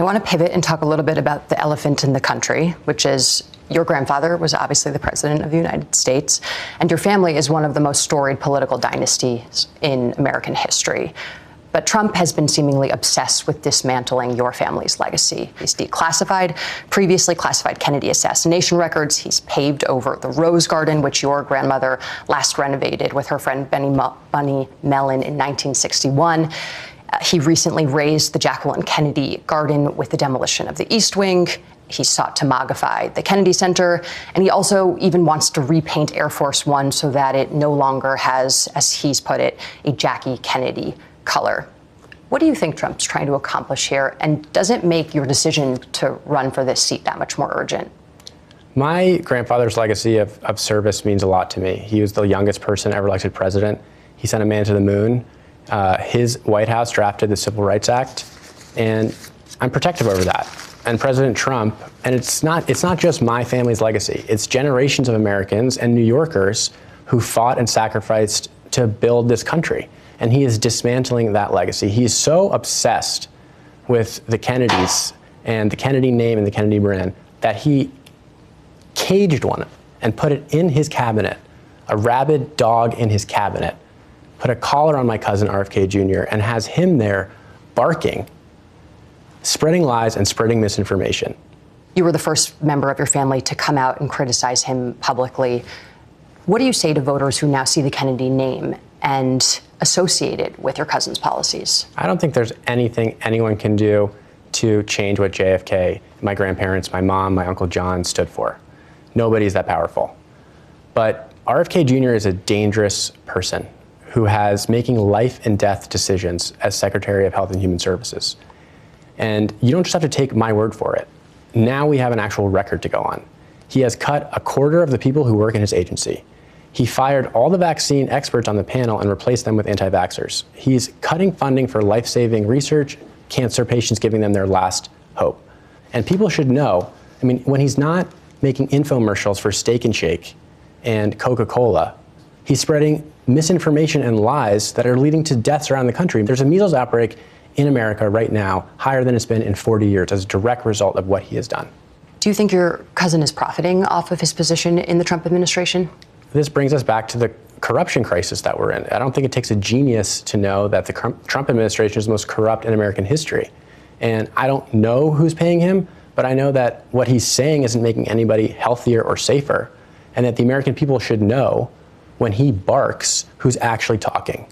want to pivot and talk a little bit about the elephant in the country, which is your grandfather was obviously the president of the United States, and your family is one of the most storied political dynasties in American history. But Trump has been seemingly obsessed with dismantling your family's legacy. He's declassified previously classified Kennedy assassination records. He's paved over the Rose Garden, which your grandmother last renovated with her friend Bunny Mellon in 1961. He recently razed the Jacqueline Kennedy Garden with the demolition of the East Wing. He sought to MAGAfy the Kennedy Center, and he also even wants to repaint Air Force One so that it no longer has, as he's put it, a Jackie Kennedy color. What do you think Trump's trying to accomplish here, and does it make your decision to run for this seat that much more urgent? My grandfather's legacy of service means a lot to me. He was the youngest person ever elected president. He sent a man to the moon. His White House drafted the Civil Rights Act, and I'm protective over that. And President Trump, and it's not just my family's legacy, it's generations of Americans and New Yorkers who fought and sacrificed to build this country. And he is dismantling that legacy. He is so obsessed with the Kennedys and the Kennedy name and the Kennedy brand that he caged one and put it in his cabinet, a rabid dog in his cabinet, put a collar on my cousin RFK Jr. and has him there barking, spreading lies and spreading misinformation. You were the first member of your family to come out and criticize him publicly. What do you say to voters who now see the Kennedy name and associate it with your cousin's policies? I don't think there's anything anyone can do to change what JFK, my grandparents, my mom, my Uncle John stood for. Nobody's that powerful. But RFK Jr. is a dangerous person who has making life and death decisions as Secretary of Health and Human Services. And you don't just have to take my word for it. Now we have an actual record to go on. He has cut a quarter of the people who work in his agency. He fired all the vaccine experts on the panel and replaced them with anti-vaxxers. He's cutting funding for life-saving research, cancer patients, giving them their last hope. And people should know, I mean, when he's not making infomercials for Steak and Shake and Coca-Cola, he's spreading misinformation and lies that are leading to deaths around the country. There's a measles outbreak in America right now, higher than it's been in 40 years as a direct result of what he has done. Do you think your cousin is profiting off of his position in the Trump administration? This brings us back to the corruption crisis that we're in. I don't think it takes a genius to know that the Trump administration is the most corrupt in American history. And I don't know who's paying him, but I know that what he's saying isn't making anybody healthier or safer, and that the American people should know when he barks who's actually talking.